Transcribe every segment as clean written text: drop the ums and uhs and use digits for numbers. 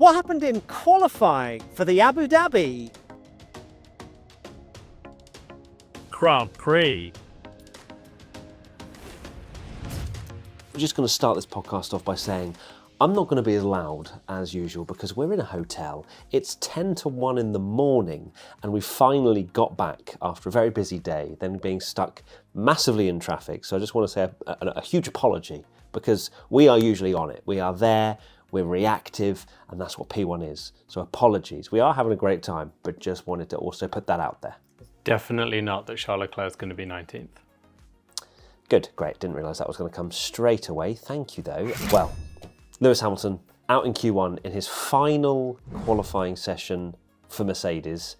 what happened in qualifying for the Abu Dhabi Grand Prix? We're just going to start this podcast off by saying I'm not going to be as loud as usual because we're in a hotel. It's 10 to 1 in the morning and we finally got back after a very busy day, then being stuck massively in traffic. So I just want to say a huge apology because we are usually on it. We are there, we're reactive, and that's what P1 is. So apologies. We are having a great time, but just wanted to also put that out there. Definitely not that Charles Leclerc is going to be 19th. Good, great. Didn't realise that was going to come straight away. Thank you, though. Well, Lewis Hamilton out in Q1 in his final qualifying session for Mercedes.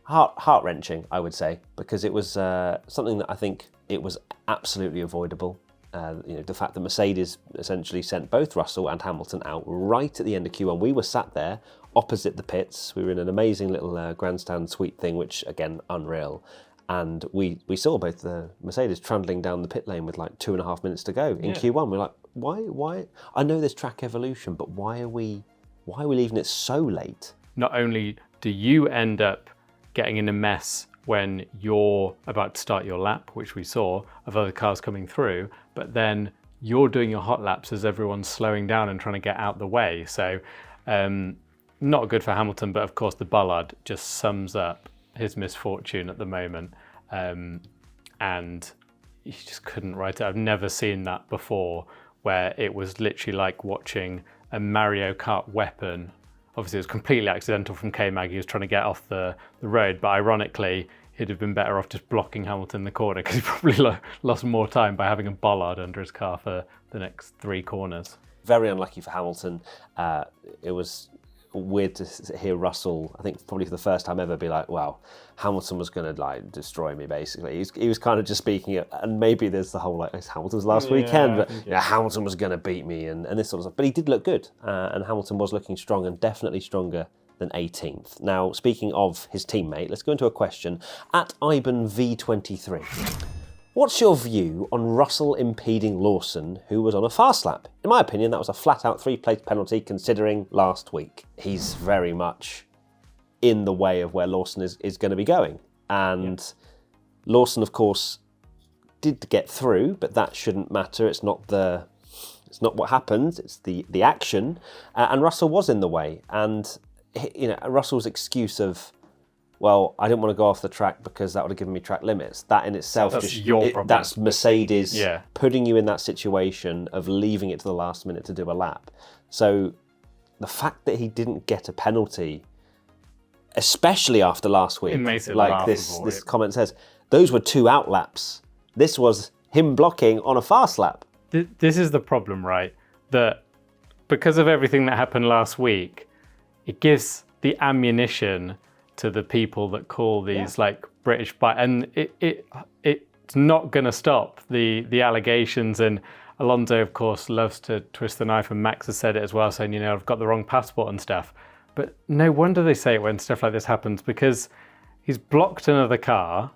Heart-wrenching, I would say, because it was something that I think it was absolutely avoidable. The fact that Mercedes essentially sent both Russell and Hamilton out right at the end of Q1. We were sat there opposite the pits. We were in an amazing little grandstand suite thing, which, again, unreal. And we saw both the Mercedes trundling down the pit lane with like 2.5 minutes to go in Q1. We're like, why? I know there's track evolution, but why are we leaving it so late? Not only do you end up getting in a mess when you're about to start your lap, which we saw, of other cars coming through, but then you're doing your hot laps as everyone's slowing down and trying to get out the way. So not good for Hamilton, but of course the bollard just sums up his misfortune at the moment. And you just couldn't write it. I've never seen that before, where it was literally like watching a Mario Kart weapon. Obviously, it was completely accidental from K-Mag. He was trying to get off the road, but ironically, he'd have been better off just blocking Hamilton in the corner because he probably lost more time by having a bollard under his car for the next 3 corners. Very unlucky for Hamilton. It was weird to hear Russell, I think probably for the first time ever, be like, wow, Hamilton was going to like destroy me, basically. He was kind of just speaking it, and maybe there's the whole like, it's Hamilton's last weekend, but Hamilton was going to beat me and this sort of stuff. But he did look good, and Hamilton was looking strong and definitely stronger than 18th. Now, speaking of his teammate, let's go into a question at Iban V23. What's your view on Russell impeding Lawson, who was on a fast lap? In my opinion, that was a flat-out 3-place penalty considering last week. He's very much in the way of where Lawson is going to be going. And Lawson, of course, did get through, but that shouldn't matter. It's not what happened, it's the action. And Russell was in the way. And Russell's excuse of, well, I didn't want to go off the track because that would have given me track limits. That in itself, that's Mercedes putting you in that situation of leaving it to the last minute to do a lap. So the fact that he didn't get a penalty, especially after last week, it makes it like this comment says, those were 2 out laps. This was him blocking on a fast lap. This is the problem, right? That because of everything that happened last week, it gives the ammunition to the people that call these like British and it's not going to stop the allegations. And Alonso, of course, loves to twist the knife, and Max has said it as well, saying, I've got the wrong passport and stuff. But no wonder they say it when stuff like this happens, because he's blocked another car,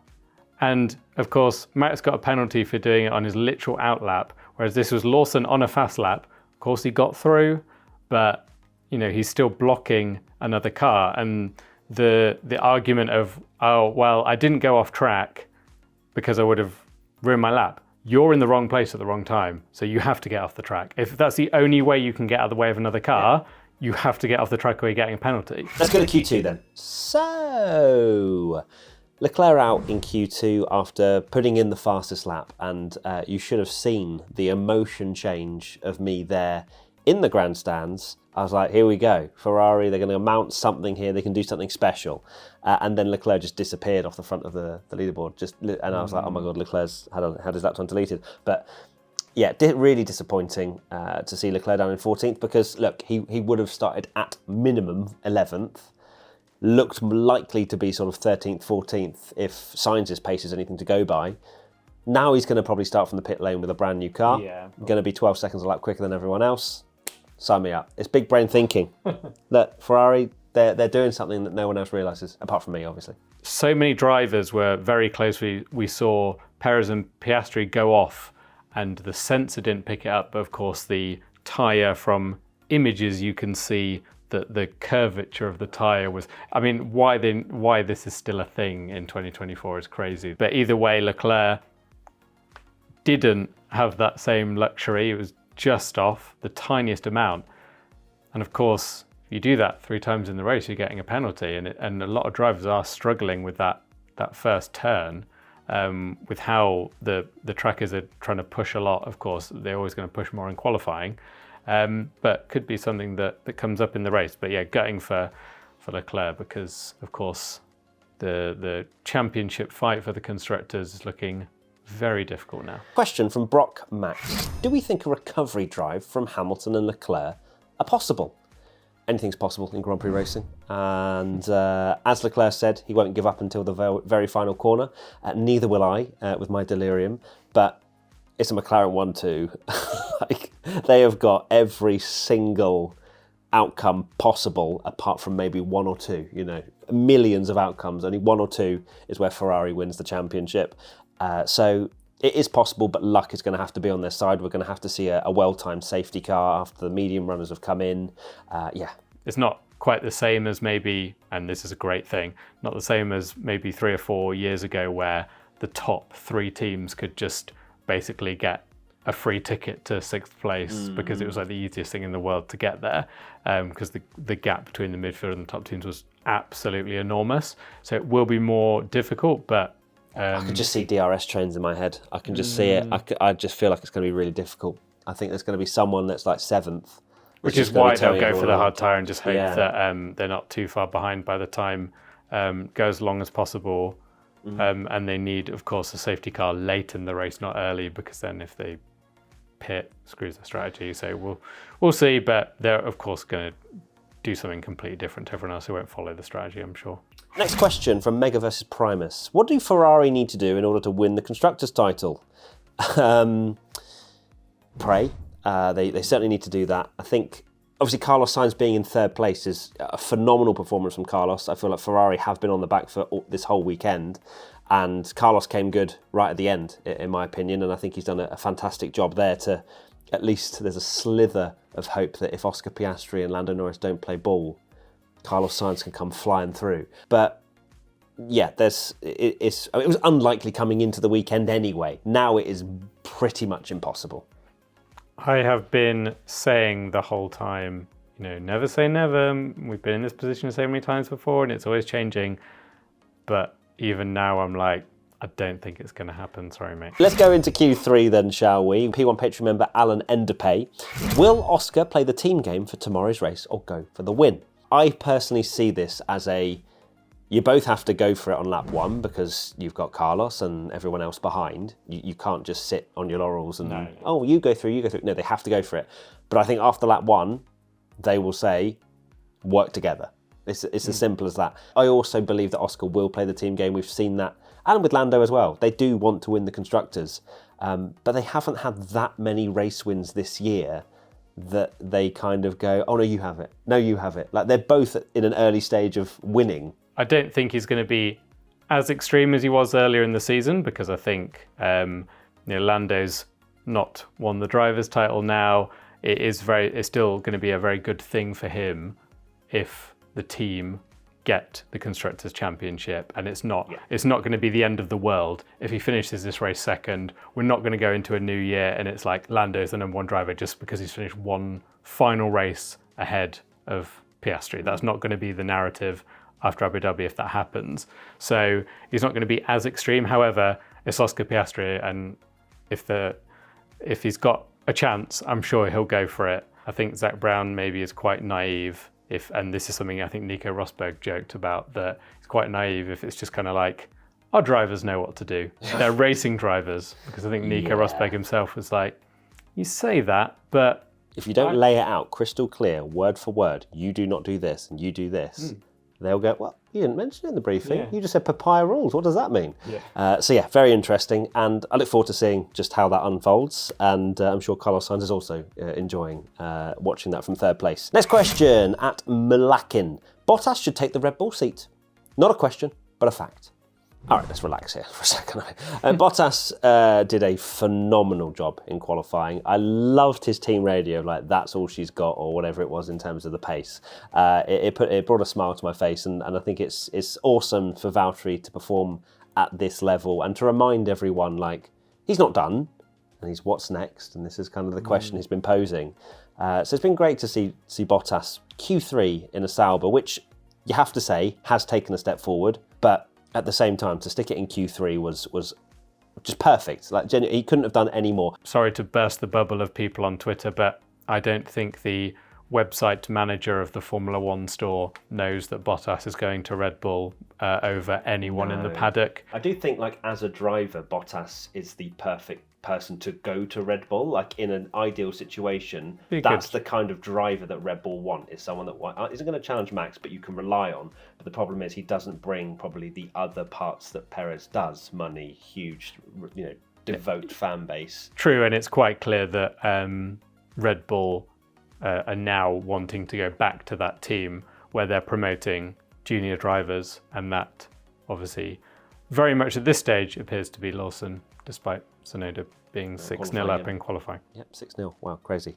and of course Max got a penalty for doing it on his literal outlap, whereas this was Lawson on a fast lap. Of course he got through, but he's still blocking another car. And the argument of, oh, well, I didn't go off track because I would have ruined my lap. You're in the wrong place at the wrong time, so you have to get off the track. If that's the only way you can get out of the way of another car, you have to get off the track or you're getting a penalty. Let's go to Q2 then. So, Leclerc out in Q2 after putting in the fastest lap, and you should have seen the emotion change of me there in the grandstands. I was like, here we go. Ferrari, they're going to mount something here. They can do something special. And then Leclerc just disappeared off the front of the leaderboard. And I was like, oh my God, Leclerc's had his lap time deleted. But yeah, really disappointing to see Leclerc down in 14th, because look, he would have started at minimum 11th. Looked likely to be sort of 13th, 14th if Sainz's pace is anything to go by. Now he's going to probably start from the pit lane with a brand new car. Yeah. Going to be 12 seconds a lap quicker than everyone else. Sign me up. It's big brain thinking. Look, Ferrari, they're doing something that no one else realises, apart from me, obviously. So many drivers were very close. We saw Perez and Piastri go off, and the sensor didn't pick it up. But of course, the tyre, from images you can see that the curvature of the tyre was... I mean, why this is still a thing in 2024 is crazy. But either way, Leclerc didn't have that same luxury. It was just off the tiniest amount. And of course, if you do that 3 times in the race, you're getting a penalty. And a lot of drivers are struggling with that first turn. With how the trackers are trying to push a lot, of course, they're always going to push more in qualifying. But could be something that comes up in the race. But yeah, gutting for Leclerc, because of course the championship fight for the constructors is looking very difficult now. Question from Brock Max. Do we think a recovery drive from Hamilton and Leclerc are possible? Anything's possible in Grand Prix racing. And as Leclerc said, he won't give up until the very final corner. Neither will I with my delirium. But it's a McLaren 1-2. Like, they have got every single outcome possible, apart from maybe 1 or 2. You know, millions of outcomes. Only 1 or 2 is where Ferrari wins the championship. So it is possible, but luck is going to have to be on their side. We're going to have to see a well-timed safety car after the medium runners have come in. Yeah. It's not quite the same as maybe, and this is a great thing, not the same as maybe 3 or 4 years ago where the top 3 teams could just basically get a free ticket to 6th place because it was like the easiest thing in the world to get there, because the gap between the midfield and the top teams was absolutely enormous. So it will be more difficult, but I can just see DRS trains in my head. I can just see it. I just feel like it's going to be really difficult. I think there's going to be someone that's like 7th. Which is why they'll go for the hard tyre and just hope that they're not too far behind by the time go as long as possible. And they need, of course, a safety car late in the race, not early, because then if they pit, screws the strategy. So we'll see, but they're, of course, going to do something completely different to everyone else who won't follow the strategy, I'm sure. Next question from Mega vs Primus. What do Ferrari need to do in order to win the Constructors' title? Pray. They certainly need to do that. I think, obviously, Carlos Sainz being in 3rd place is a phenomenal performance from Carlos. I feel like Ferrari have been on the back foot this whole weekend, and Carlos came good right at the end, in my opinion, and I think he's done a fantastic job there to, at least there's a slither of hope that if Oscar Piastri and Lando Norris don't play ball, Carlos Sainz can come flying through. But yeah, it was unlikely coming into the weekend anyway. Now it is pretty much impossible. I have been saying the whole time, never say never. We've been in this position so many times before and it's always changing. But even now I'm like, I don't think it's going to happen. Sorry, mate. Let's go into Q3 then, shall we? P1 Patreon member Alan Enderpay. Will Oscar play the team game for tomorrow's race or go for the win? I personally see this as you both have to go for it on lap 1 because you've got Carlos and everyone else behind. You can't just sit on your laurels and, oh, you go through. No, they have to go for it. But I think after lap 1, they will say, work together. It's as simple as that. I also believe that Oscar will play the team game. We've seen that. And with Lando as well. They do want to win the Constructors. But they haven't had that many race wins this year that they kind of go, oh, no, you have it. No, you have it. Like, they're both in an early stage of winning. I don't think he's going to be as extreme as he was earlier in the season because I think Lando's not won the driver's title now. It's still going to be a very good thing for him if the team get the Constructors' Championship, and it's not going to be the end of the world if he finishes this race 2nd. We're not going to go into a new year and it's like Lando's the #1 driver just because he's finished one final race ahead of Piastri. That's not going to be the narrative after Abu Dhabi if that happens. So he's not going to be as extreme. However, it's Oscar Piastri, and if he's got a chance, I'm sure he'll go for it. I think Zach Brown maybe is quite naive and this is something I think Nico Rosberg joked about, that he's quite naive if it's just kind of like, our drivers know what to do. They're racing drivers, because I think Nico Rosberg himself was like, you say that, but if you don't lay it out crystal clear, word for word, you do not do this and you do this, they'll go, well, you didn't mention it in the briefing. Yeah. You just said papaya rules. What does that mean? Yeah. So very interesting. And I look forward to seeing just how that unfolds. And I'm sure Carlos Sainz is also enjoying watching that from 3rd place. Next question at Malakin. Bottas should take the Red Bull seat. Not a question, but a fact. All right, let's relax here for a second. Bottas did a phenomenal job in qualifying. I loved his team radio, like that's all she's got, or whatever it was in terms of the pace. It brought a smile to my face, and I think it's awesome for Valtteri to perform at this level and to remind everyone, like, he's not done, and he's what's next, and this is kind of the question he's been posing. So it's been great to see Bottas Q3 in a Sauber, which you have to say has taken a step forward, but at the same time, to stick it in Q3 was just perfect. Like, he couldn't have done any more. Sorry to burst the bubble of people on Twitter, but I don't think the website manager of the Formula One store knows that Bottas is going to Red Bull over anyone in the paddock. I do think, like, as a driver, Bottas is the perfect person to go to Red Bull. Like, in an ideal situation, that's the kind of driver that Red Bull want, is someone that isn't going to challenge Max, but you can rely on. But the problem is he doesn't bring probably the other parts that Perez does: money, huge, devout fan base. True, and it's quite clear that Red Bull are now wanting to go back to that team where they're promoting junior drivers, and that obviously very much at this stage appears to be Lawson, despite Tsunoda being 6-0 up in qualifying. Yep, 6-0. Wow, crazy.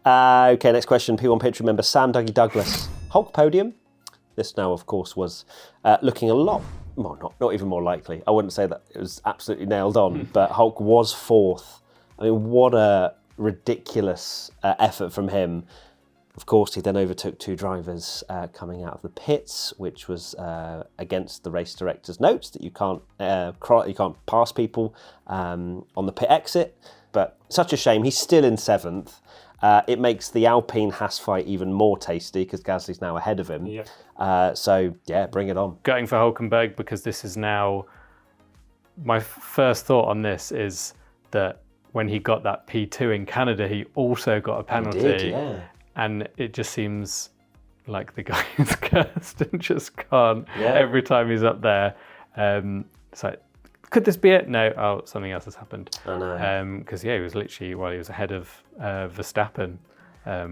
Okay, next question. People on pitch remember Sam Dougie Douglas. Hulk podium. This now, of course, was looking a lot more, not even more likely. I wouldn't say that it was absolutely nailed on, but Hulk was fourth. I mean, what a ridiculous effort from him. Of course, he then overtook two drivers coming out of the pits, which was against the race director's notes that you can't pass people on the pit exit. But such a shame. He's still in seventh. It makes the Alpine Haas fight even more tasty because Gasly's now ahead of him. Yeah. So yeah, bring it on. Going for Hulkenberg, because this is now my first thought on this is that when he got that P2 in Canada, he also got a penalty. He did, yeah. And it just seems like the guy is cursed and just can't. Yeah. Every time he's up there, it's like, could this be it? No, something else has happened. I know. Because he was literally, he was ahead of Verstappen.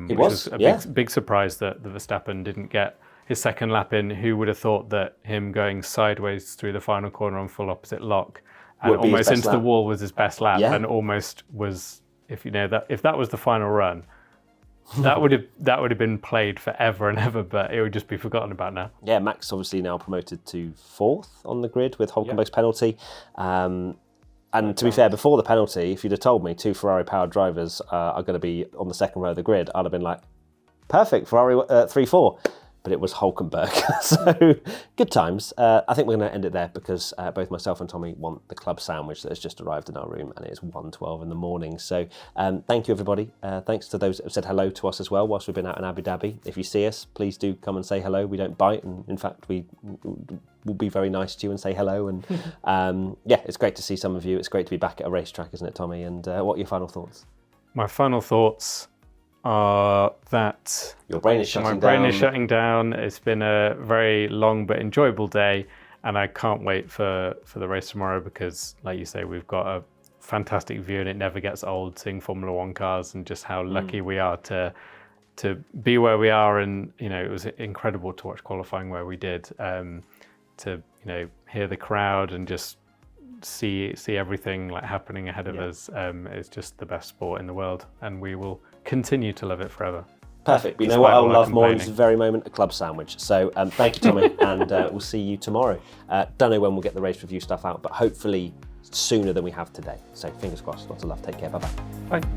Which was a big surprise that the Verstappen didn't get his second lap in. Who would have thought that him going sideways through the final corner on full opposite lock and almost into the wall was his best lap, and almost was, if that was the final run, that would have been played forever and ever, but it would just be forgotten about now. Yeah, Max obviously now promoted to fourth on the grid with Hulkenberg's penalty. And to be fair, before the penalty, if you'd have told me two Ferrari-powered drivers are going to be on the second row of the grid, I'd have been like, perfect, Ferrari 3-4. But it was Hulkenberg. So good times. I think we're going to end it there because both myself and Tommy want the club sandwich that has just arrived in our room, and it is 1:12 in the morning. So thank you, everybody. Thanks to those that have said hello to us as well whilst we've been out in Abu Dhabi. If you see us, please do come and say hello. We don't bite, and in fact, we will be very nice to you and say hello. And it's great to see some of you. It's great to be back at a racetrack, isn't it, Tommy? And what are your final thoughts? My final thoughts are that your brain is shutting down. My brain is shutting down. It's been a very long but enjoyable day, and I can't wait for the race tomorrow because, like you say, we've got a fantastic view, and it never gets old seeing Formula One cars and just how lucky we are to be where we are. And it was incredible to watch qualifying where we did, to hear the crowd and just see everything like happening ahead of us. It's just the best sport in the world, and we will continue to love it forever. Perfect. But you know what I'll love more in this very moment? A club sandwich. So thank you, Tommy, and we'll see you tomorrow. Don't know when we'll get the race review stuff out, but hopefully sooner than we have today. So fingers crossed. Lots of love. Take care. Bye-bye. Bye.